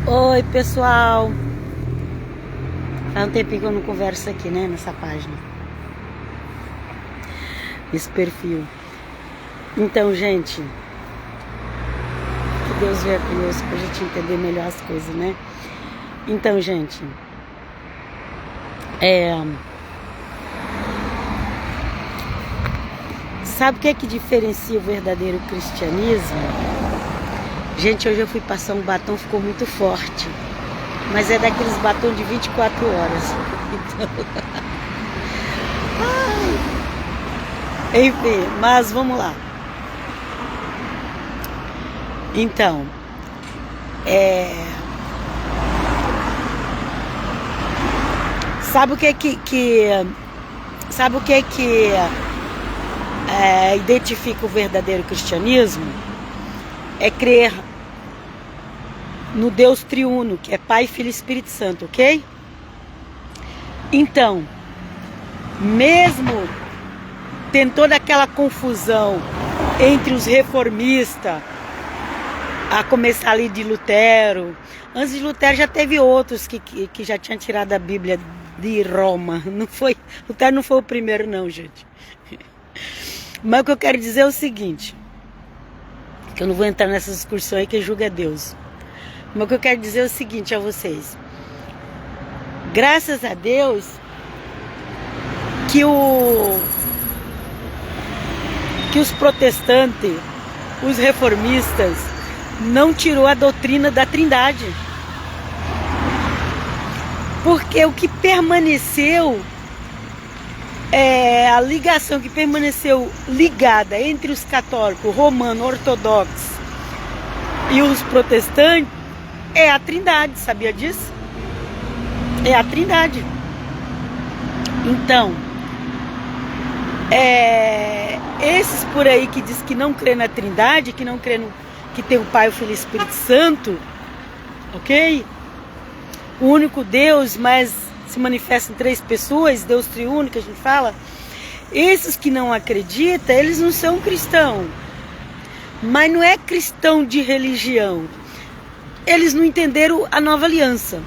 Oi, pessoal. Faz um tempinho que eu não converso aqui, né? Nessa página. Esse perfil. Então, gente, que Deus venha conosco pra gente entender melhor as coisas, né? Então, gente, sabe o que é que diferencia o verdadeiro cristianismo? Gente, hoje eu fui passar um batom, ficou muito forte. Mas é daqueles batom de 24 horas. Então... Enfim, mas vamos lá. Então, sabe o que identifica o verdadeiro cristianismo? É crer no Deus triuno, que é Pai, Filho e Espírito Santo, ok? Então, mesmo tendo toda aquela confusão entre os reformistas, a começar ali de Lutero, antes de Lutero já teve outros que já tinham tirado a Bíblia de Roma, Lutero não foi o primeiro não, gente. Mas o que eu quero dizer é o seguinte, que eu não vou entrar nessa discussão aí, que julga Deus. Mas o que eu quero dizer é o seguinte a vocês. Graças a Deus que os protestantes, os reformistas, não tirou a doutrina da Trindade. Porque o que permaneceu, a ligação que permaneceu ligada entre os católicos, romanos, ortodoxos e os protestantes é a Trindade, sabia disso? É a Trindade. Então, esses por aí que diz que não crê na Trindade, que não crê que tem o Pai, o Filho e o Espírito Santo, ok? O único Deus, mas se manifesta em 3 pessoas, Deus triuno que a gente fala. Esses que não acreditam, eles não são cristãos. Mas não é cristão de religião. Eles não entenderam a nova aliança.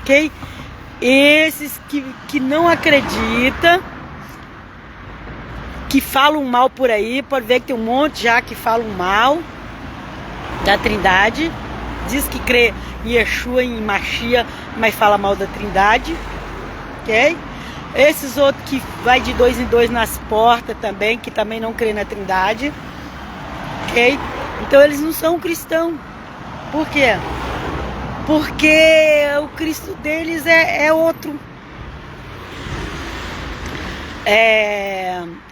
Ok? Esses que não acreditam, que falam mal por aí, pode ver que tem um monte já que falam mal da Trindade. Diz que crê em Yeshua, em Machia, mas fala mal da Trindade. Ok? Esses outros que vai de 2 em 2 nas portas também, que também não crê na Trindade. Ok? Então eles não são cristãos. Por quê? Porque o Cristo deles é outro.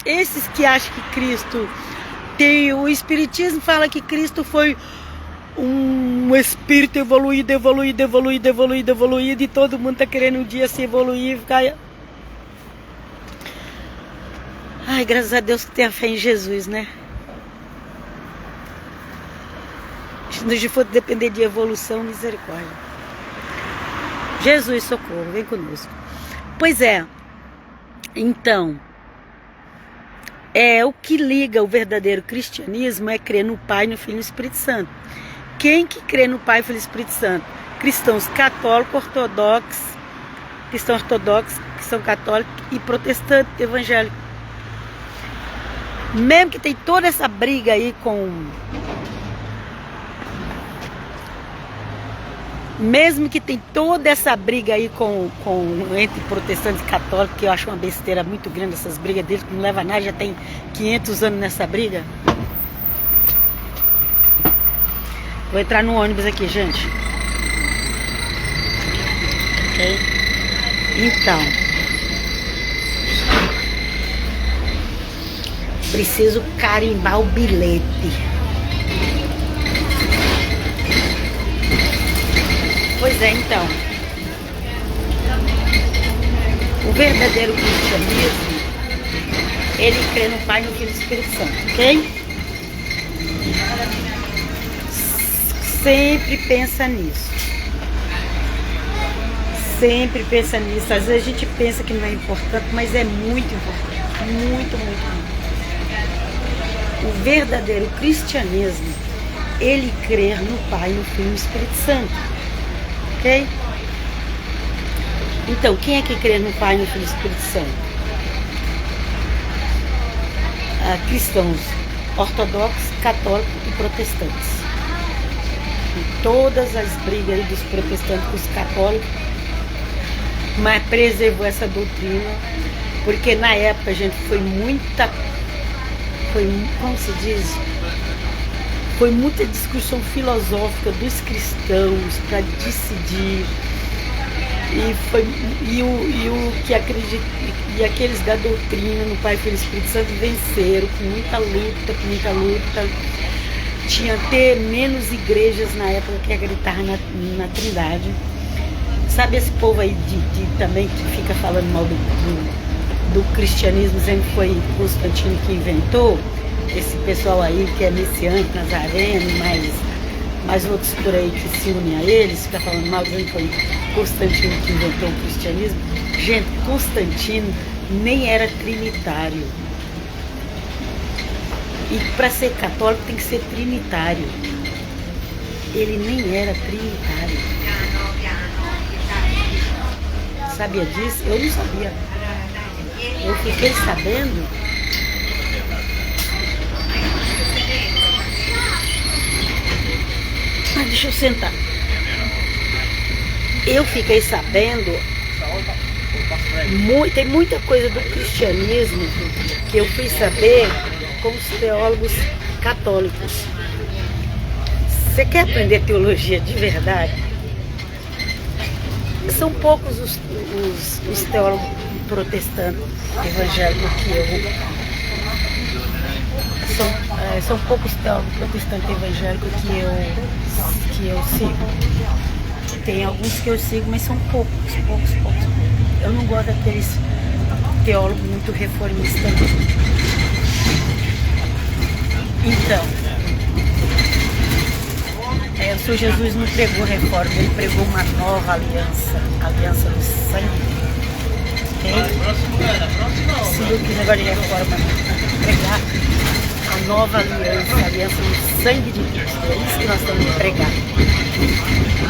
Esses que acham que Cristo tem... O Espiritismo fala que Cristo foi um espírito evoluído, e todo mundo tá querendo um dia se evoluir e ficar... Ai, graças a Deus que tem a fé em Jesus, né? Se a gente for depender de evolução, misericórdia. Jesus, socorro, vem conosco. Pois é, então, o que liga o verdadeiro cristianismo é crer no Pai, no Filho e no Espírito Santo. Quem que crê no Pai, Filho e Espírito Santo? Cristãos católicos, ortodoxos, cristãos ortodoxos, que são católicos, e protestantes, evangélicos. Mesmo que tem toda essa briga aí entre protestantes e católicos, que eu acho uma besteira muito grande essas brigas deles, que não leva a nada, já tem 500 anos nessa briga. Vou entrar no ônibus aqui, gente. Ok? Então, preciso carimbar o bilhete. Pois é, então, o verdadeiro cristianismo, ele crê no Pai, no Filho e no Espírito Santo, ok? Sempre pensa nisso. Sempre pensa nisso. Às vezes a gente pensa que não é importante, mas é muito importante. Muito, muito, muito. O verdadeiro cristianismo ele crer no Pai, no Filho e no Espírito Santo. Ok? Então, quem é que crê no Pai, no Filho e no Espírito Santo? Cristãos ortodoxos, católicos e protestantes. E todas as brigas aí dos protestantes com os católicos, mas preservou essa doutrina, porque na época, gente, como se diz? Foi muita discussão filosófica dos cristãos para decidir. O que acredita, e aqueles da doutrina no Pai, Filho e Espírito Santo venceram com muita luta. Tinha até menos igrejas na época que acreditavam na Trindade. Sabe esse povo aí também que fica falando mal do cristianismo, dizendo que foi Constantino que inventou? Esse pessoal aí que é messiânico, nazareno, mais outros por aí que se unem a eles, fica falando mal, dizendo que foi Constantino que inventou o cristianismo. Gente, Constantino nem era trinitário. E para ser católico tem que ser trinitário. Ele nem era trinitário. Sabia disso? Eu não sabia. Eu fiquei sabendo. Deixa eu sentar. Eu fiquei sabendo, tem muita coisa do cristianismo que eu fui saber com os teólogos católicos. Você quer aprender teologia de verdade? São poucos os teólogos protestantes evangélicos que eu... São poucos teólogos protestantes evangélicos que eu sigo. Tem alguns que eu sigo, mas são poucos. Eu não gosto daqueles teólogos muito reformistas. Então, o Senhor Jesus não pregou reforma, ele pregou uma nova aliança, aliança do sangue. Okay? Se não quiser negócio de reforma, pregar a nova aliança, a aliança do sangue de Cristo. É isso que nós temos que pregar.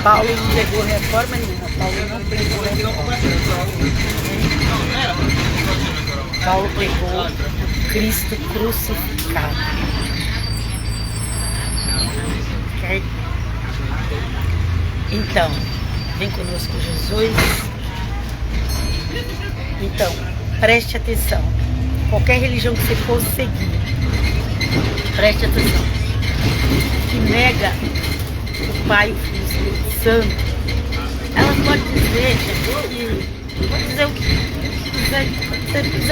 Paulo não pregou reforma nenhuma. Paulo não pregou reforma. Paulo pregou Cristo crucificado. Okay? Então, vem conosco Jesus. Então, preste atenção. Qualquer religião que você for seguir, preste atenção. Que nega o Pai, o Filho e o Espírito Santo, ela pode dizer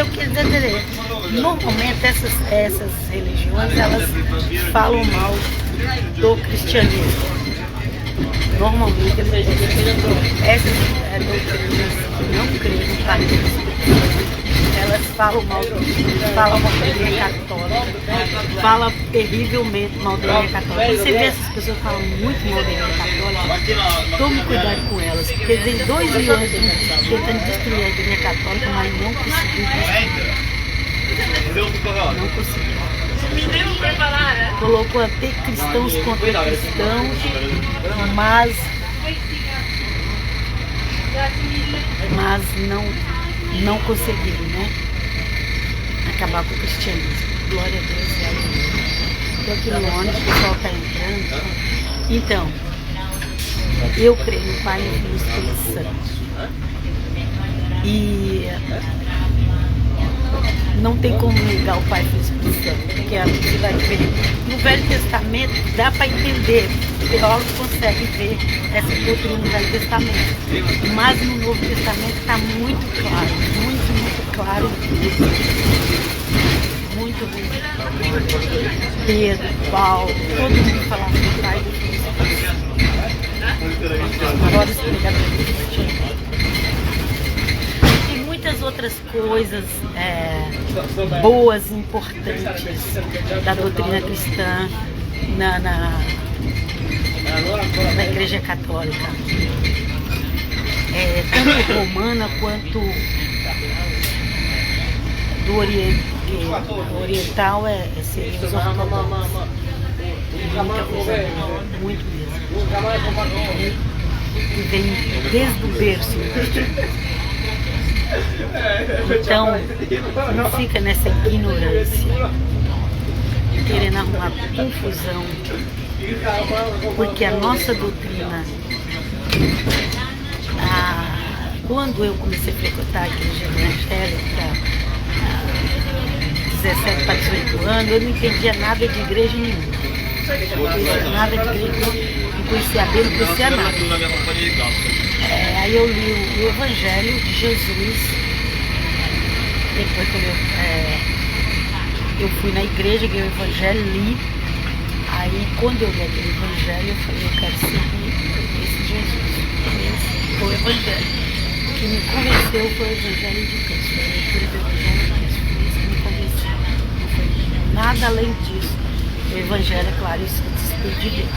o que dizer. Normalmente essas religiões, elas falam mal do cristianismo. Normalmente essas doutrinas que não creem no Pai, elas falam mal da igreja católica, falam terrivelmente mal da igreja católica. Você vê essas pessoas que falam muito mal da igreja católica, tome cuidado com elas, porque tem 2 mil anos tentando destruir a igreja católica, mas não conseguiu destruir. Não conseguiu. Colocou até cristãos contra cristãos, mas não conseguiram, né? Acabar com o cristianismo. Glória a Deus e aleluia. Estou aqui no ônibus, o pessoal está entrando. Então, eu creio no Pai, no Filho e no Espírito Santo. E não tem como negar o Pai, Filho e Espírito Santo, porque você vai ver. No Velho Testamento dá para entender, os teólogos conseguem ver essa doutrina no Velho Testamento, mas no Novo Testamento está muito claro, muito claro, muito. Pedro, Paulo, todo mundo falava do Pai, do Filho e do Espírito Santo. Agora os pregadores cristianos. Muitas outras coisas boas e importantes da doutrina cristã na Igreja Católica, tanto romana quanto do Oriente. O oriental seriam os ortodoxos. muita coisa boa, muito mesmo. E vem desde o berço. Então, não fica nessa ignorância, querendo arrumar confusão, porque a nossa doutrina, quando eu comecei a frequentar a igreja evangélica, 17 para 18 anos, eu não entendia nada de igreja nenhuma. Não conhecia nada de igreja, não conhecia a Bíblia, não conhecia nada. Aí eu li o Evangelho de Jesus. Depois quando eu fui na igreja, li o Evangelho, li. Aí quando eu li aquele Evangelho, eu falei, eu quero seguir esse Jesus. Esse foi o Evangelho. O que me convenceu foi o Evangelho de Cristo. Foi a leitura do Evangelho de Cristo. Foi isso que me convenceu. Não foi nada além disso. O Evangelho, é claro, isso que Espírito de Deus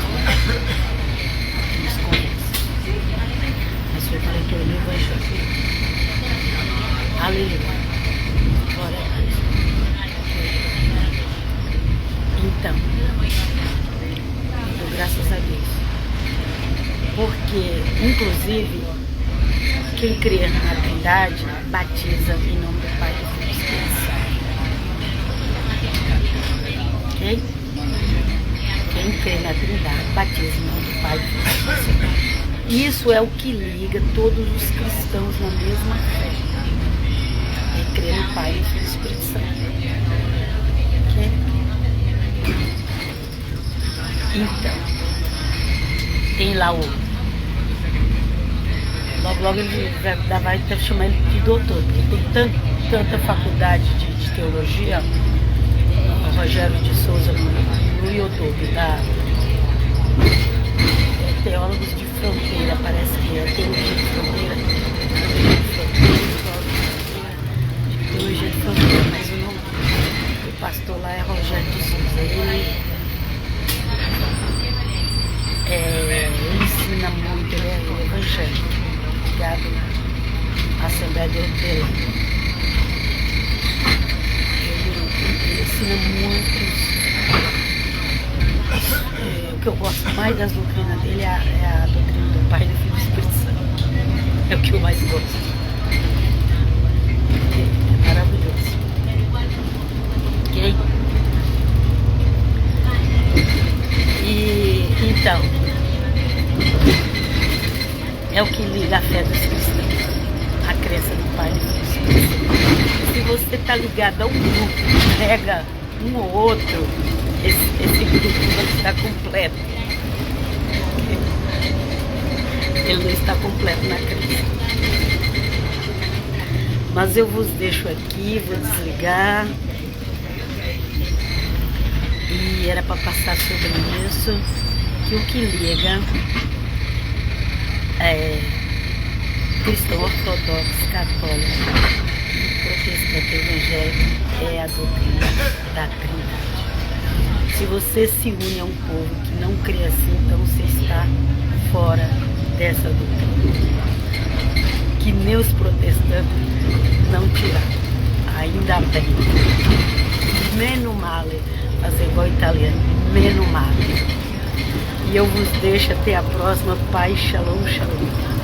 nos convence. Mas foi para a leitura do Evangelho. Aleluia. Glória a Deus. Então, eu dou graças a Deus. Porque, inclusive, quem crê na Trindade batiza em nome do Pai, do Filho e do Espírito Santo. Ok? Quem crê na Trindade batiza em nome do Pai, do Filho e do Espírito Santo. Isso é o que liga todos os cristãos na mesma fé. É crer no Pai, no Filho e no Espírito Santo. Ok? Então, tem lá logo ele vai chamar ele de doutor, porque tem tanta faculdade de teologia. O Rogério de Souza no YouTube, tá? Teólogos de fronteira, parece que é teologia de fronteira, teologia de fronteira, mas o nome do pastor lá é Rogério de Souza. Ele ensina muito, ele é evangélico, ligado à Assembleia de Hortelã. Ele ensina muitos. O que eu gosto mais das doutrinas dele é a doutrina do Pai, do Filho e do Espírito Santo. É o que eu mais gosto. É maravilhoso. Ok? Então, é o que liga a fé dos cristãos, a crença no Pai e do Filho e do Espírito Santo. Se você está ligado a um grupo que nega um ou outro, esse grupo não está completo. Ele não está completo na crença. Mas eu vos deixo aqui, vou desligar. E era para passar sobre isso, que o que liga cristão ortodoxo, católico, protestante, evangélico é a doutrina da Trindade. Se você se une a um povo que não crê assim, então você está fora dessa doutrina. Que nem os protestantes não tiraram, ainda bem. Meno male, fazer igual italiano, meno male. E eu vos deixo até a próxima. Pai, shalom, shalom.